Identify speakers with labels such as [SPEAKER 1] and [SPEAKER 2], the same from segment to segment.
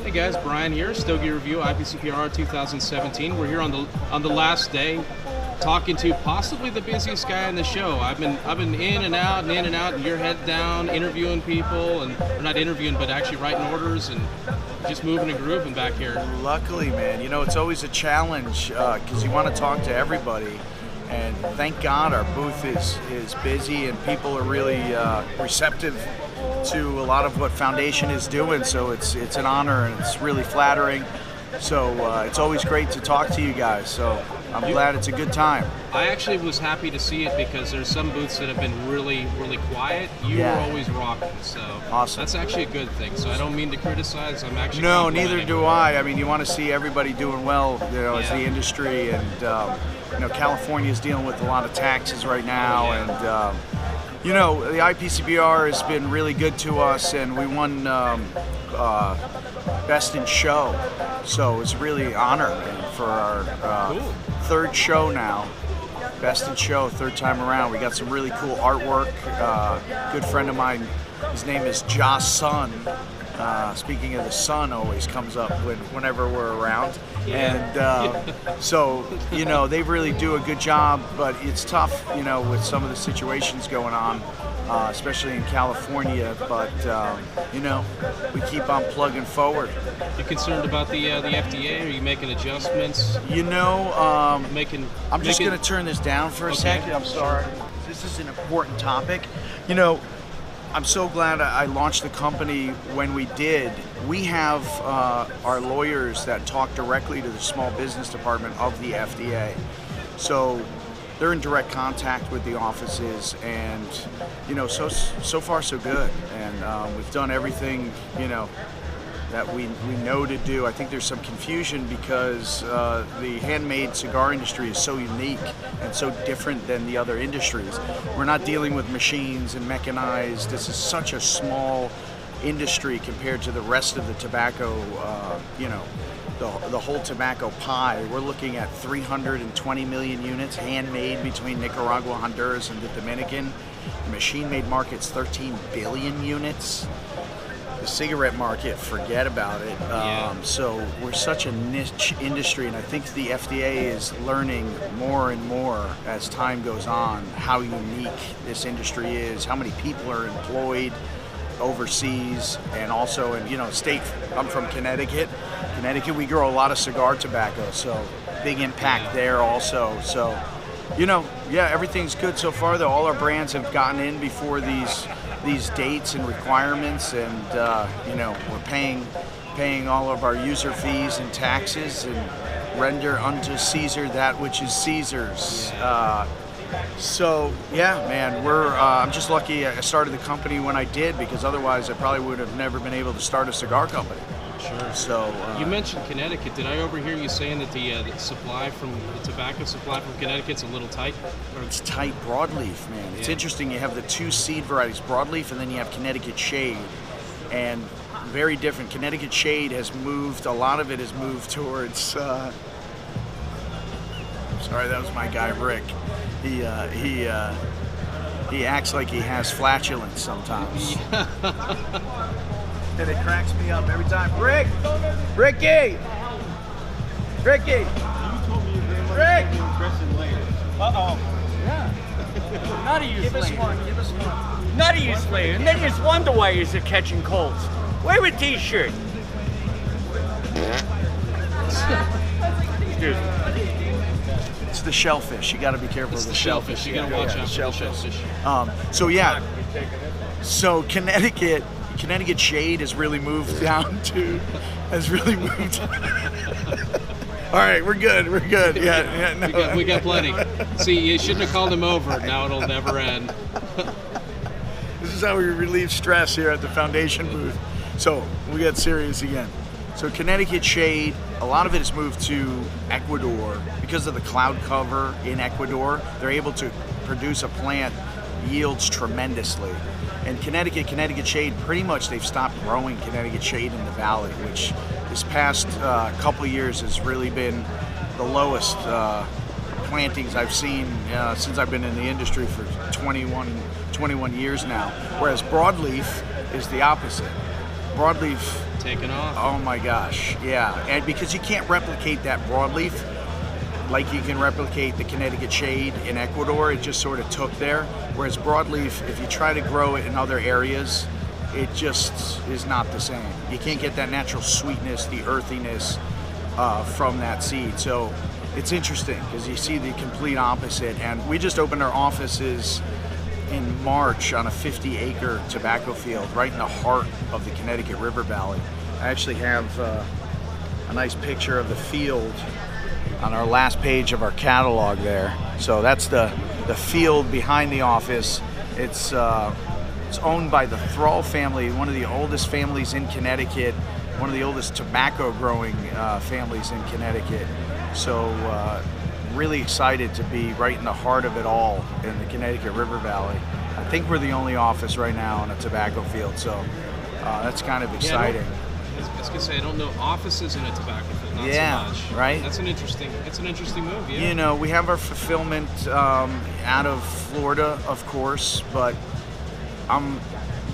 [SPEAKER 1] Hey guys, Brian here, Stogie Review, IPCPR 2017. We're here on the last day, talking to possibly the busiest guy in the show. I've been in and out, and your head down, interviewing people, and or not interviewing, but actually writing orders and just moving and grooving back here.
[SPEAKER 2] Luckily, man, you know it's always a challenge because you want to talk to everybody. And thank God our booth is busy and people are really receptive to a lot of what Foundation is doing. So it's an honor and it's really flattering. So it's always great to talk to you guys. So I'm glad it's a good time.
[SPEAKER 1] I actually was happy to see it because there's some booths that have been really, really quiet. You were always rocking, so
[SPEAKER 2] awesome.
[SPEAKER 1] That's actually a good thing. So I don't mean to criticize. I'm actually
[SPEAKER 2] no, neither do I. I mean, you want to see everybody doing well, you know, as the industry, and you know, California is dealing with a lot of taxes right now, and you know, the IPCPR has been really good to us, and we won Best in Show, so it's really an honor, man, for our third show now. Best in Show, third time around. We got some really cool artwork. Good friend of mine, his name is Josh Sun. Speaking of the sun, always comes up whenever we're around, and so you know they really do a good job. But it's tough, you know, with some of the situations going on, especially in California. But you know, we keep on plugging forward.
[SPEAKER 1] You concerned about the FDA? Are you making adjustments?
[SPEAKER 2] You know, I'm just going to turn this down for a second. I'm sorry. This is an important topic. You know, I'm so glad I launched the company when we did. We have our lawyers that talk directly to the small business department of the FDA. So they're in direct contact with the offices, and you know, so far so good. And we've done everything, you know, that we know to do. I think there's some confusion because the handmade cigar industry is so unique and so different than the other industries. We're not dealing with machines and mechanized. This is such a small industry compared to the rest of the tobacco, you know, the whole tobacco pie. We're looking at 320 million units handmade between Nicaragua, Honduras, and the Dominican. The machine-made market's 13 billion units. The cigarette market, forget about it. So we're such a niche industry, and I think the FDA is learning more and more as time goes on how unique this industry is, how many people are employed overseas, and also in, you know, state. I'm from Connecticut. Connecticut, we grow a lot of cigar tobacco, so big impact there also. So, you know, everything's good so far, though. All our brands have gotten in before these dates and requirements, and you know, we're paying all of our user fees and taxes, and render unto Caesar that which is Caesar's. So yeah, man, I'm just lucky I started the company when I did, because otherwise I probably would have never been able to start a cigar company.
[SPEAKER 1] Sure.
[SPEAKER 2] So
[SPEAKER 1] you mentioned Connecticut. Did I overhear you saying that the supply from the tobacco supply from Connecticut's a little tight?
[SPEAKER 2] It's tight. Broadleaf, man. It's interesting. You have the two seed varieties, Broadleaf, and then you have Connecticut Shade, and very different. Connecticut Shade has moved. A lot of it has moved towards. Sorry, that was my guy Rick. He acts like he has flatulence sometimes. And it cracks me up every time. Ricky! You told me Rick!
[SPEAKER 3] Uh-oh. Yeah. None of you Give us one. None of you slaves. And then you just wonder why you're catching colds. Wear a t-shirt. Excuse me.
[SPEAKER 2] It's the shellfish. You got to be careful of the shellfish.
[SPEAKER 1] You got to watch out for the shellfish.
[SPEAKER 2] So yeah. So Connecticut Shade has really moved down to, All right, we're good. Yeah, no.
[SPEAKER 1] we got plenty. See, you shouldn't have called him over. Now it'll never end.
[SPEAKER 2] This is how we relieve stress here at the Foundation booth. So we get serious again. So Connecticut Shade, a lot of it has moved to Ecuador because of the cloud cover in Ecuador. They're able to produce a plant yields tremendously. And Connecticut Shade, pretty much they've stopped growing Connecticut Shade in the valley, which this past couple years has really been the lowest plantings I've seen since I've been in the industry for 21 years now. Whereas Broadleaf is the opposite. broadleaf
[SPEAKER 1] taken off.
[SPEAKER 2] Oh my gosh, yeah. And because you can't replicate that broadleaf like you can replicate the Connecticut Shade in Ecuador, it just sort of took there. Whereas broadleaf, if you try to grow it in other areas, it just is not the same. You can't get that natural sweetness, the earthiness from that seed. So it's interesting because you see the complete opposite. And we just opened our offices in March on a 50-acre tobacco field right in the heart of the Connecticut River Valley. I actually have a nice picture of the field on our last page of our catalog there. So that's the field behind the office. It's owned by the Thrall family, one of the oldest families in Connecticut, one of the oldest tobacco growing families in Connecticut. So really excited to be right in the heart of it all in the Connecticut River Valley. I think we're the only office right now on a tobacco field, so that's kind of exciting.
[SPEAKER 1] I was gonna say, I don't know offices in a tobacco field, not
[SPEAKER 2] yeah,
[SPEAKER 1] so much.
[SPEAKER 2] Right?
[SPEAKER 1] That's an interesting move, yeah.
[SPEAKER 2] You know, we have our fulfillment out of Florida, of course, but I'm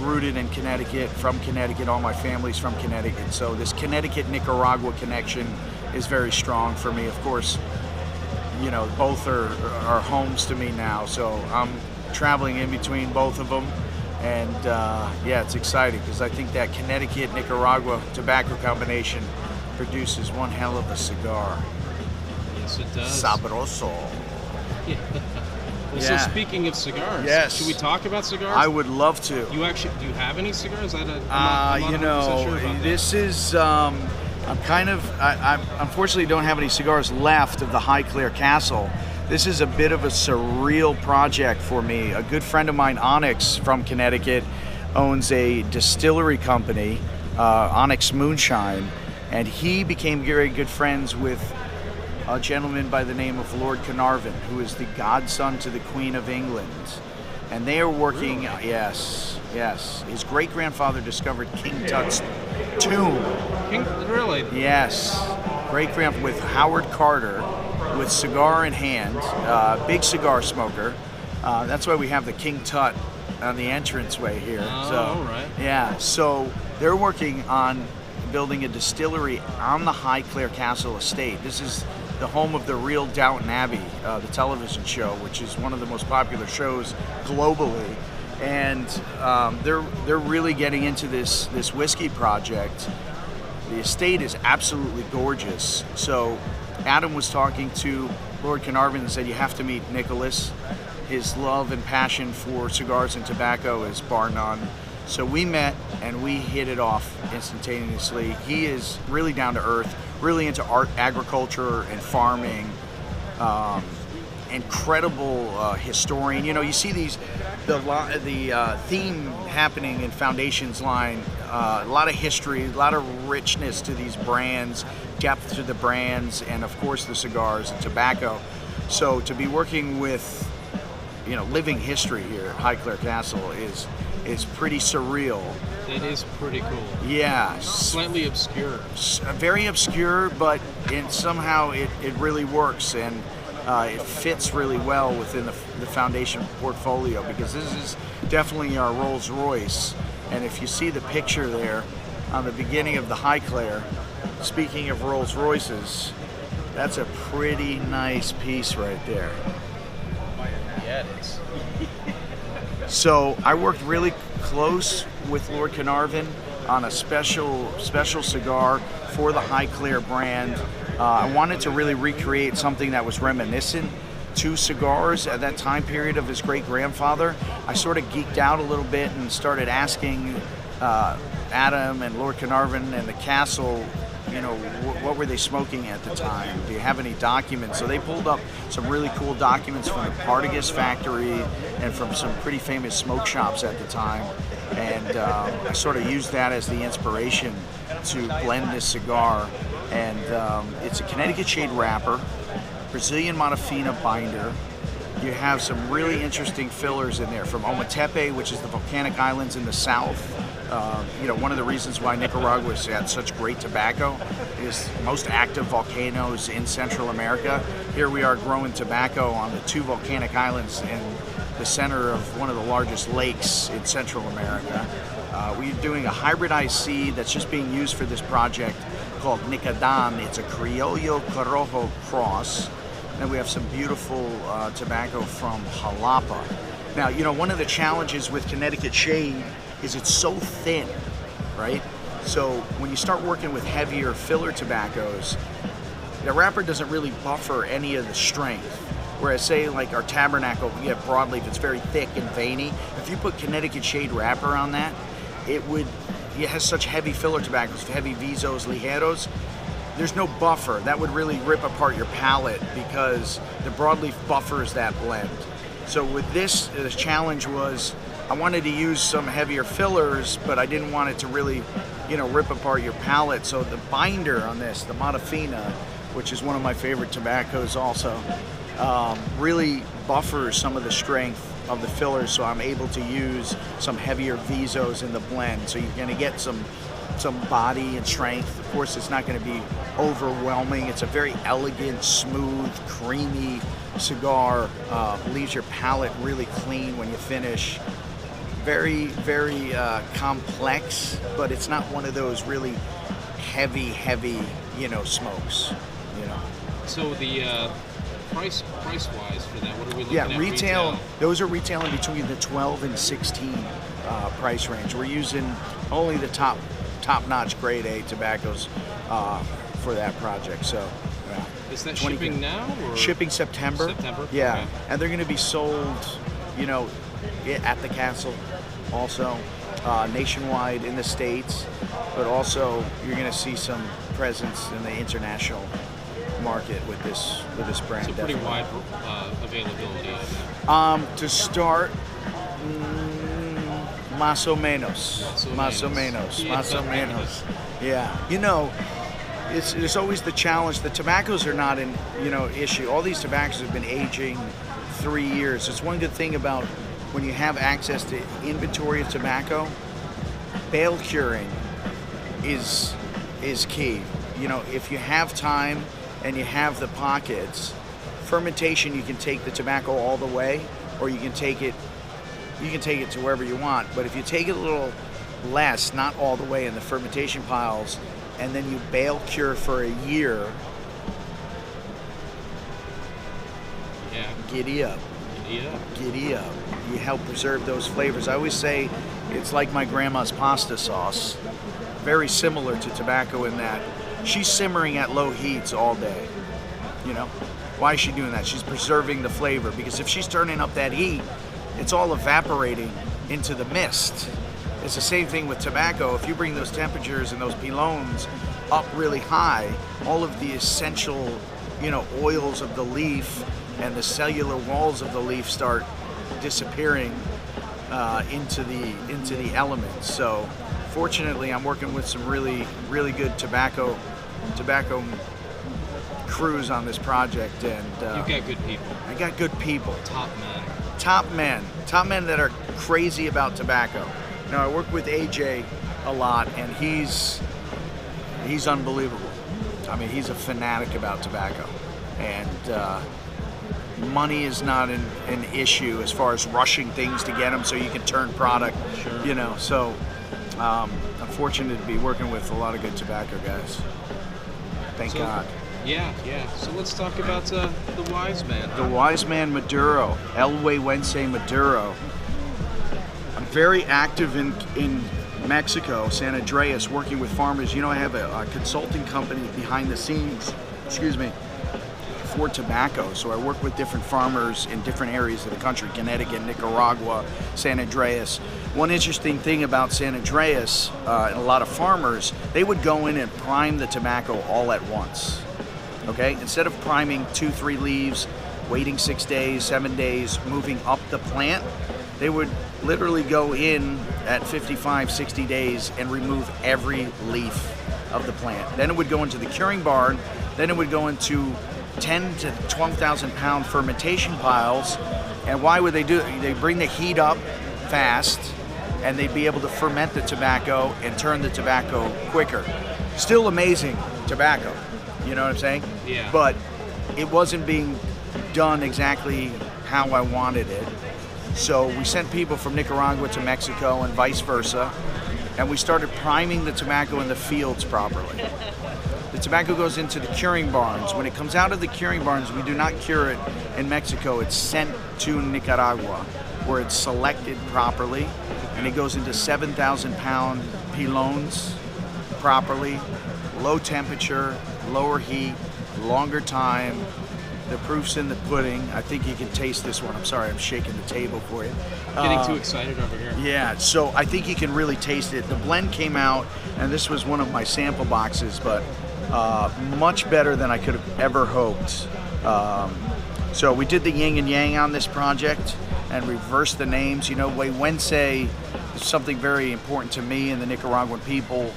[SPEAKER 2] rooted in Connecticut, from Connecticut, all my family's from Connecticut, so this Connecticut-Nicaragua connection is very strong for me. Of course, you know, both are homes to me now, so I'm traveling in between both of them. And yeah, it's exciting because I think that Connecticut-Nicaragua tobacco combination produces one hell of a cigar.
[SPEAKER 1] Yes, it does.
[SPEAKER 2] Sabroso.
[SPEAKER 1] Yeah. Well, so speaking of cigars,
[SPEAKER 2] yes.
[SPEAKER 1] Should we talk about cigars?
[SPEAKER 2] I would love to.
[SPEAKER 1] Do you have any cigars? I'm
[SPEAKER 2] you know,
[SPEAKER 1] sure about
[SPEAKER 2] this is, I unfortunately don't have any cigars left of the Highclere Castle. This is a bit of a surreal project for me. A good friend of mine, Onyx from Connecticut, owns a distillery company, Onyx Moonshine, and he became very good friends with a gentleman by the name of Lord Carnarvon, who is the godson to the Queen of England. And they are working,
[SPEAKER 1] really?
[SPEAKER 2] yes. His great-grandfather discovered King Tut's tomb.
[SPEAKER 1] Really?
[SPEAKER 2] Yes. Great-grandfather with Howard Carter, with cigar in hand, big cigar smoker. That's why we have the King Tut on the entranceway here.
[SPEAKER 1] Oh,
[SPEAKER 2] so,
[SPEAKER 1] all right.
[SPEAKER 2] Yeah, so they're working on building a distillery on the Highclere Castle estate. This is the home of the real Downton Abbey, the television show, which is one of the most popular shows globally. And they're really getting into this whiskey project. The estate is absolutely gorgeous. So Adam was talking to Lord Carnarvon and said, you have to meet Nicholas. His love and passion for cigars and tobacco is bar none. So we met and we hit it off instantaneously. He is really down to earth, really into art, agriculture, and farming. Incredible historian. You know, you see the theme happening in Foundation's line. A lot of history, a lot of richness to these brands, depth to the brands, and of course the cigars and tobacco. So to be working with, you know, living history here at Highclere Castle is pretty surreal.
[SPEAKER 1] It is pretty cool.
[SPEAKER 2] Yeah.
[SPEAKER 1] Slightly obscure.
[SPEAKER 2] Very obscure, but somehow it really works, and it fits really well within the Foundation portfolio, because this is definitely our Rolls Royce. And if you see the picture there on the beginning of the Highclere, speaking of Rolls Royces, that's a pretty nice piece right there.
[SPEAKER 1] Yeah, it is.
[SPEAKER 2] So I worked really close with Lord Carnarvon on a special cigar for the Highclere brand. I wanted to really recreate something that was reminiscent to cigars at that time period of his great-grandfather. I sort of geeked out a little bit and started asking Adam and Lord Carnarvon and the castle, you know, what were they smoking at the time? Do you have any documents? So they pulled up some really cool documents from the Partagas factory and from some pretty famous smoke shops at the time. And I sort of used that as the inspiration to blend this cigar. And it's a Connecticut Shade wrapper, Brazilian Matafina binder. You have some really interesting fillers in there from Ometepe, which is the volcanic islands in the south. You know, one of the reasons why Nicaragua has had such great tobacco is most active volcanoes in Central America. Here we are growing tobacco on the two volcanic islands in the center of one of the largest lakes in Central America. We're doing a hybridized seed that's just being used for this project called Nicadan. It's a Criollo Corojo cross. And we have some beautiful tobacco from Jalapa. Now, you know, one of the challenges with Connecticut Shade is it's so thin, right? So when you start working with heavier filler tobaccos, the wrapper doesn't really buffer any of the strength. Whereas, say, like our Tabernacle, we have broadleaf, it's very thick and veiny. If you put Connecticut Shade wrapper on that, it has such heavy filler tobaccos, heavy Visos, Ligeros. There's no buffer. That would really rip apart your palate because the broadleaf buffers that blend. So with this, the challenge was I wanted to use some heavier fillers, but I didn't want it to really, you know, rip apart your palate. So the binder on this, the Matafina, which is one of my favorite tobaccos also, really buffers some of the strength of the fillers, so I'm able to use some heavier Visos in the blend. So you're going to get some body and strength. Of course, it's not going to be overwhelming. It's a very elegant, smooth, creamy cigar. Leaves your palate really clean when you finish. Very, very complex, but it's not one of those really heavy, you know, smokes. You know.
[SPEAKER 1] So the price wise for that, what are we looking at?
[SPEAKER 2] Retail. Those are retailing between the 12 and 16 price range. We're using only the top-notch grade A tobaccos for that project. So, yeah.
[SPEAKER 1] Is that shipping now? Or?
[SPEAKER 2] Shipping September.
[SPEAKER 1] September.
[SPEAKER 2] Yeah,
[SPEAKER 1] okay.
[SPEAKER 2] And they're going to be sold, you know, at the castle, also nationwide in the States, but also you're going to see some presence in the international market with this brand.
[SPEAKER 1] So pretty wide availability.
[SPEAKER 2] To start, más o menos. Yeah. You know, there's always the challenge. The tobaccos are not an issue. All these tobaccos have been aging 3 years. It's one good thing about when you have access to inventory of tobacco. Bale curing is key. You know, if you have time and you have the pockets, fermentation, you can take the tobacco all the way, or you can take it to wherever you want. But if you take it a little less, not all the way in the fermentation piles, and then you bale cure for a year, giddy up. You help preserve those flavors. I always say it's like my grandma's pasta sauce, very similar to tobacco in that she's simmering at low heats all day. You know, why is she doing that? She's preserving the flavor, because if she's turning up that heat, it's all evaporating into the mist. It's the same thing with tobacco. If you bring those temperatures and those pilons up really high, all of the essential, oils of the leaf and the cellular walls of the leaf start disappearing into the elements. So fortunately, I'm working with some really, really good tobacco crews on this project, and
[SPEAKER 1] you've got good people.
[SPEAKER 2] I got good people.
[SPEAKER 1] Top men
[SPEAKER 2] that are crazy about tobacco. I work with AJ a lot, and he's unbelievable. I mean, he's a fanatic about tobacco, and money is not an issue as far as rushing things to get them so you can turn product.
[SPEAKER 1] Sure.
[SPEAKER 2] So I'm fortunate to be working with a lot of good tobacco guys. Thank God.
[SPEAKER 1] Yeah. So let's talk about the Wise Man.
[SPEAKER 2] The Wise Man Maduro, Elway Wednesday Maduro. I'm very active in Mexico, San Andreas, working with farmers. I have a consulting company behind the scenes, for tobacco. So I work with different farmers in different areas of the country, Connecticut, Nicaragua, San Andreas. One interesting thing about San Andreas and a lot of farmers, they would go in and prime the tobacco all at once. Okay? Instead of priming 2-3 leaves, waiting 6 days, 7 days, moving up the plant, they would literally go in at 55, 60 days and remove every leaf of the plant. Then it would go into the curing barn. Then it would go into 10 to 12,000 pound fermentation piles. And why would they do it? They bring the heat up fast, and they'd be able to ferment the tobacco and turn the tobacco quicker. Still amazing tobacco, you know what I'm saying?
[SPEAKER 1] Yeah.
[SPEAKER 2] But it wasn't being done exactly how I wanted it. So we sent people from Nicaragua to Mexico and vice versa, and we started priming the tobacco in the fields properly. The tobacco goes into the curing barns. When it comes out of the curing barns, we do not cure it in Mexico. It's sent to Nicaragua, where it's selected properly, and it goes into 7,000-pound pilons properly, low temperature, lower heat, longer time. The proof's in the pudding. I think you can taste this one. I'm sorry, I'm shaking the table for you.
[SPEAKER 1] Getting too excited over here.
[SPEAKER 2] Yeah, so I think you can really taste it. The blend came out, and this was one of my sample boxes, but much better than I could have ever hoped. So we did the Yin and Yang on this project and reversed the names. You know, Elway Wednesday is something very important to me and the Nicaraguan people.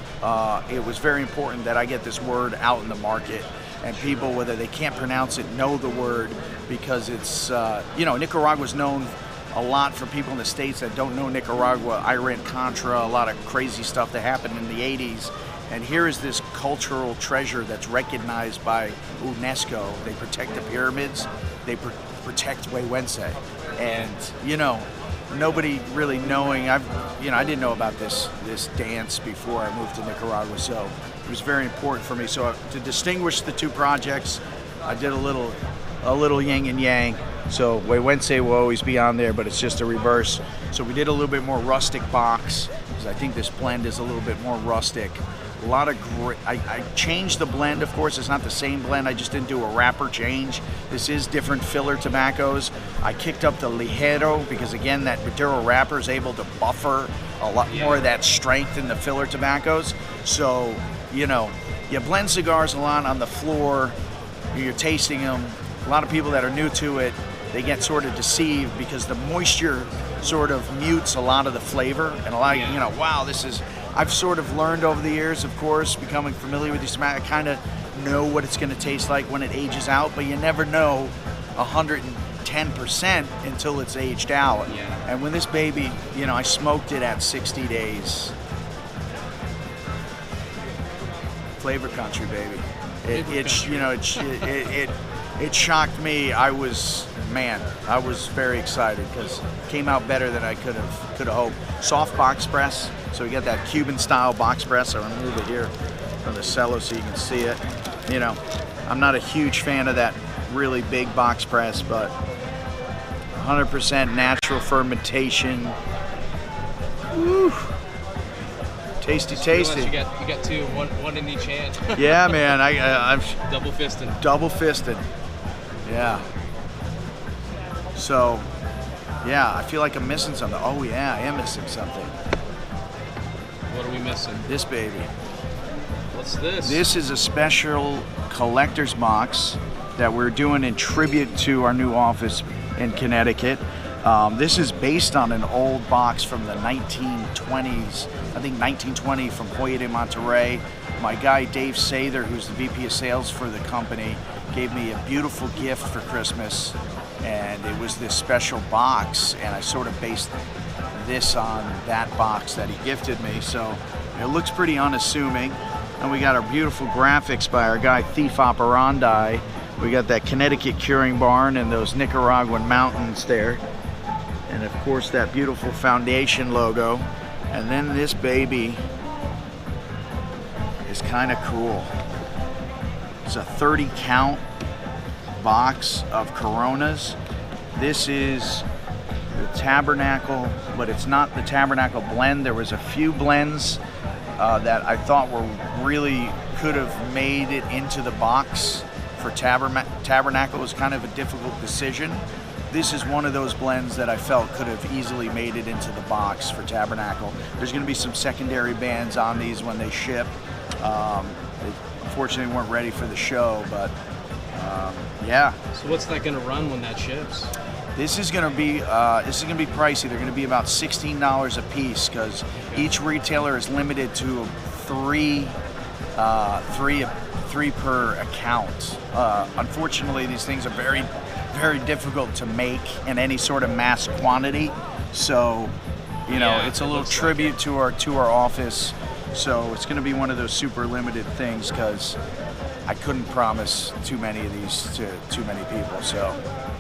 [SPEAKER 2] It was very important that I get this word out in the market, and people, whether they can't pronounce it, know the word, because it's, you know, Nicaragua's known a lot for people in the States that don't know Nicaragua. Iran-Contra, a lot of crazy stuff that happened in the 80s. And here is this cultural treasure that's recognized by UNESCO. They protect the pyramids, they protect Elway Wednesday. And, you know, nobody really knowing, I didn't know about this dance before I moved to Nicaragua, so it was very important for me. So to distinguish the two projects, I did a little yin and yang. So Elway Wednesday will always be on there, but it's just a reverse. So we did a little bit more rustic box, because I think this blend is a little bit more rustic. A lot of great, I changed the blend, of course. It's not the same blend. I just didn't do a wrapper change. This is different filler tobaccos. I kicked up the Ligero because, again, that Maduro wrapper is able to buffer a lot more of that strength in the filler tobaccos. So, you know, you blend cigars a lot on the floor. You're tasting them. A lot of people that are new to it, they get sort of deceived because the moisture sort of mutes a lot of the flavor. And a lot of, you know, wow, this is... I've sort of learned over the years, of course, becoming familiar with these tobacco, I kind of know what it's going to taste like when it ages out, but you never know 110% until it's aged out.
[SPEAKER 1] Yeah.
[SPEAKER 2] And when this baby, you know, I smoked it at 60 days. Flavor country, baby. It shocked me. I was very excited because it came out better than I could have hoped. Soft box press. So we got that Cuban style box press. I'll remove it here from the cello so you can see it. You know, I'm not a huge fan of that really big box press, but 100% natural fermentation. Woo. Tasty, tasty.
[SPEAKER 1] You got two, one in each hand.
[SPEAKER 2] Yeah, man. I'm
[SPEAKER 1] double fisted.
[SPEAKER 2] Double fisted. Yeah. So, yeah, I feel like I'm missing something. Oh yeah, I am missing something.
[SPEAKER 1] What are we missing?
[SPEAKER 2] This baby.
[SPEAKER 1] What's this?
[SPEAKER 2] This is a special collector's box that we're doing in tribute to our new office in Connecticut. This is based on an old box from the 1920s. I think 1920 from Hoya de Monterrey. My guy Dave Sather, who's the VP of sales for the company, gave me a beautiful gift for Christmas, and it was this special box, and I sort of based this on that box that he gifted me. So it looks pretty unassuming. And we got our beautiful graphics by our guy Thief Operandi. We got that Connecticut curing barn and those Nicaraguan mountains there. And of course that beautiful foundation logo. And then this baby is kind of cool. It's a 30 count box of Coronas. This is the Tabernacle, but it's not the Tabernacle blend. There was a few blends that I thought were really could have made it into the box for Tabernacle. It was kind of a difficult decision. This is one of those blends that I felt could have easily made it into the box for Tabernacle. There's going to be some secondary bands on these when they ship. They unfortunately weren't ready for the show, but yeah.
[SPEAKER 1] So what's that going to run when that ships?
[SPEAKER 2] This is going to be pricey. They're going to be about $16 a piece because each retailer is limited to three per account. Unfortunately, these things are very, very difficult to make in any sort of mass quantity. So, you know, it's a little tribute to our office. So it's going to be one of those super limited things because I couldn't promise too many of these to too many people. So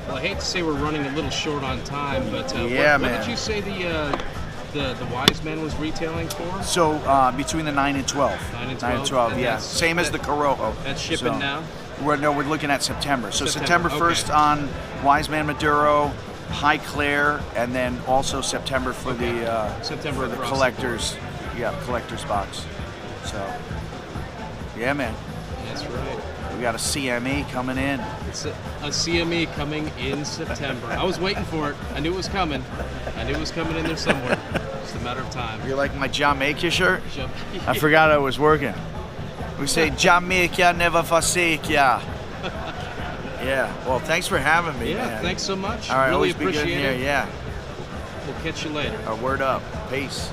[SPEAKER 1] Well, I hate to say we're running a little short on time, but
[SPEAKER 2] yeah,
[SPEAKER 1] what
[SPEAKER 2] man.
[SPEAKER 1] did you say the Wise Man was retailing for?
[SPEAKER 2] So between the 9 and 12.
[SPEAKER 1] 9 and 12.
[SPEAKER 2] 9 and 12, yeah. Same as the Corojo.
[SPEAKER 1] That's shipping now?
[SPEAKER 2] We're looking at September. So September
[SPEAKER 1] okay.
[SPEAKER 2] 1st on Wise Man Maduro, Highclere, and then also September for
[SPEAKER 1] September
[SPEAKER 2] the collectors. Yeah, collector's box. So, yeah, man.
[SPEAKER 1] That's right.
[SPEAKER 2] We got a CME coming in.
[SPEAKER 1] It's a CME coming in September. I was waiting for it. I knew it was coming. I knew it was coming in there somewhere. It's a matter of time.
[SPEAKER 2] You like my Jamaica shirt?
[SPEAKER 1] Yeah.
[SPEAKER 2] I forgot I was working. We say Jamaica never forsake ya. Yeah. Well, thanks for having me,
[SPEAKER 1] Yeah,
[SPEAKER 2] man.
[SPEAKER 1] thanks so much.
[SPEAKER 2] All right,
[SPEAKER 1] really
[SPEAKER 2] always be good
[SPEAKER 1] appreciate
[SPEAKER 2] here.
[SPEAKER 1] it.
[SPEAKER 2] Yeah.
[SPEAKER 1] We'll catch you later.
[SPEAKER 2] Word up. Peace.